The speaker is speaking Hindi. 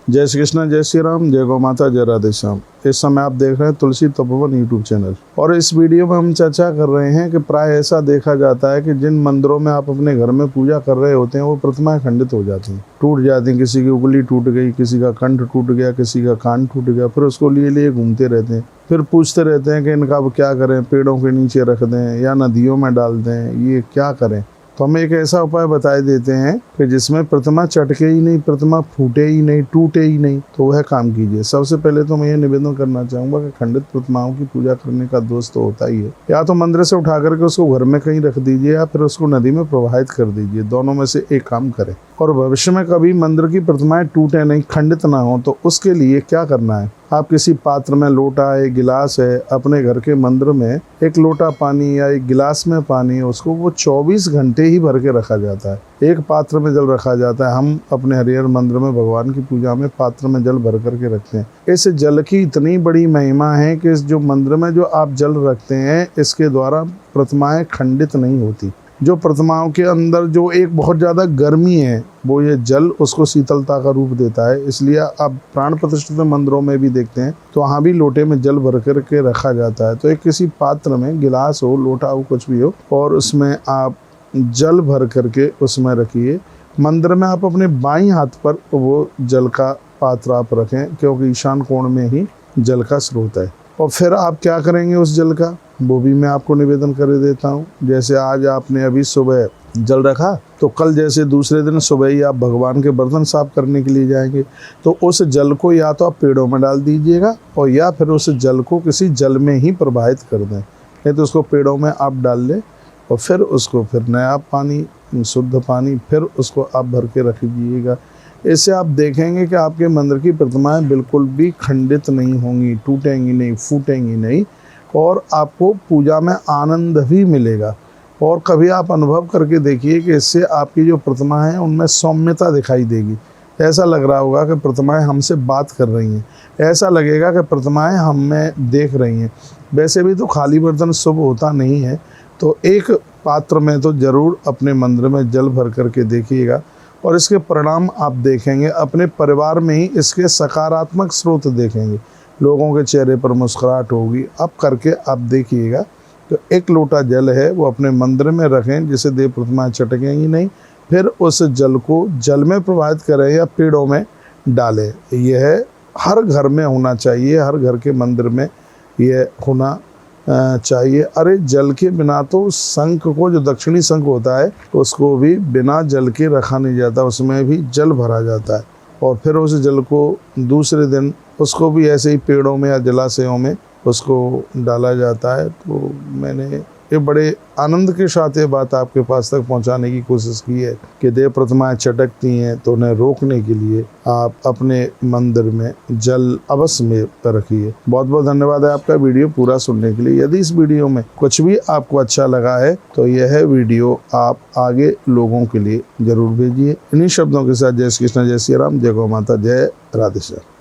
जय श्री कृष्ण, जय श्री राम, जय गौ माता, जय राधे श्याम। इस समय आप देख रहे हैं तुलसी तपोवन यूट्यूब चैनल और इस वीडियो में हम चर्चा कर रहे हैं कि प्राय ऐसा देखा जाता है कि जिन मंदिरों में आप अपने घर में पूजा कर रहे होते हैं वो प्रतिमाएं खंडित हो जाती हैं, टूट जाती हैं। किसी की उंगली टूट गई, किसी का कंठ टूट गया, किसी का कान टूट गया, फिर उसको लिए घूमते रहते हैं। फिर पूछते रहते हैं कि इनका अब क्या करें, पेड़ों के नीचे रख दें या नदियों में डाल दें, ये क्या करें। तो हम एक ऐसा उपाय बताए देते हैं कि जिसमें प्रतिमा चटके ही नहीं, प्रतिमा फूटे ही नहीं, टूटे ही नहीं, तो वह काम कीजिए। सबसे पहले तो मैं ये निवेदन करना चाहूँगा कि खंडित प्रतिमाओं की पूजा करने का दोष तो होता ही है। या तो मंदिर से उठा करके उसको घर में कहीं रख दीजिए या फिर उसको नदी में प्रवाहित कर दीजिए, दोनों में से एक काम करें। और भविष्य में कभी मंदिर की प्रतिमाएं टूटे नहीं, खंडित ना हो, तो उसके लिए क्या करना है, आप किसी पात्र में, लोटा है, गिलास है, अपने घर के मंदिर में एक लोटा पानी या एक गिलास में पानी, उसको वो 24 घंटे ही भर के रखा जाता है। एक पात्र में जल रखा जाता है। हम अपने हरिहर मंदिर में भगवान की पूजा में पात्र में जल भर करके रखते हैं। इस जल की इतनी बड़ी महिमा है कि इस जो मंदिर में जो आप जल रखते हैं, इसके द्वारा प्रतिमाएं खंडित नहीं होती। जो प्रतिमाओं के अंदर जो एक बहुत ज़्यादा गर्मी है, वो ये जल उसको शीतलता का रूप देता है। इसलिए आप प्राण प्रतिष्ठित मंदिरों में भी देखते हैं तो वहाँ भी लोटे में जल भर करके रखा जाता है। तो एक किसी पात्र में, गिलास हो, लोटा हो, कुछ भी हो, और उसमें आप जल भर करके उसमें रखिए। मंदिर में आप अपने बाईं हाथ पर वो जल का पात्र आप रखें, क्योंकि ईशान कोण में ही जल का स्रोत है। और फिर आप क्या करेंगे उस जल का, वो भी मैं आपको निवेदन कर देता हूँ। जैसे आज आपने अभी सुबह जल रखा, तो कल जैसे दूसरे दिन सुबह ही आप भगवान के बर्तन साफ करने के लिए जाएंगे, तो उस जल को या तो आप पेड़ों में डाल दीजिएगा और या फिर उस जल को किसी जल में ही प्रवाहित कर दें। नहीं तो उसको पेड़ों में आप डाल लें और फिर उसको फिर नया पानी, शुद्ध पानी, फिर उसको आप भर के रख दीजिएगा। इससे आप देखेंगे कि आपके मंदिर की प्रतिमाएं बिल्कुल भी खंडित नहीं होंगी, टूटेंगी नहीं, फूटेंगी नहीं, और आपको पूजा में आनंद भी मिलेगा। और कभी आप अनुभव करके देखिए कि इससे आपकी जो प्रतिमा है उनमें सौम्यता दिखाई देगी। ऐसा लग रहा होगा कि प्रतिमाएं हमसे बात कर रही हैं, ऐसा लगेगा कि प्रतिमाएं हमें देख रही हैं। वैसे भी तो खाली बर्तन शुभ होता नहीं है, तो एक पात्र में तो ज़रूर अपने मंदिर में जल भर करके देखिएगा और इसके परिणाम आप देखेंगे। अपने परिवार में ही इसके सकारात्मक स्रोत देखेंगे, लोगों के चेहरे पर मुस्कुराहट होगी। अब करके आप देखिएगा। तो एक लोटा जल है वो अपने मंदिर में रखें, जिससे देव प्रतिमाएं चटकेंगी नहीं। फिर उस जल को जल में प्रवाहित करें या पेड़ों में डालें। यह हर घर में होना चाहिए, हर घर के मंदिर में यह होना चाहिए। अरे जल के बिना तो शंख को, जो दक्षिणी शंख होता है, उसको भी बिना जल के रखा नहीं जाता, उसमें भी जल भरा जाता है। और फिर उस जल को दूसरे दिन उसको भी ऐसे ही पेड़ों में या जलाशयों में उसको डाला जाता है। तो मैंने ये बड़े आनंद के साथ ये बात आपके पास तक पहुंचाने की कोशिश की है कि देव प्रतिमाएं चटकती हैं, तो उन्हें रोकने के लिए आप अपने मंदिर में जल अवश्य में रखिए। बहुत बहुत धन्यवाद है आपका वीडियो पूरा सुनने के लिए। यदि इस वीडियो में कुछ भी आपको अच्छा लगा है तो यह वीडियो आप आगे लोगों के लिए जरूर भेजिए। इन्हीं शब्दों के साथ जय श्री कृष्ण, जय श्री राम, जय गौ माता, जय राधे श्याम।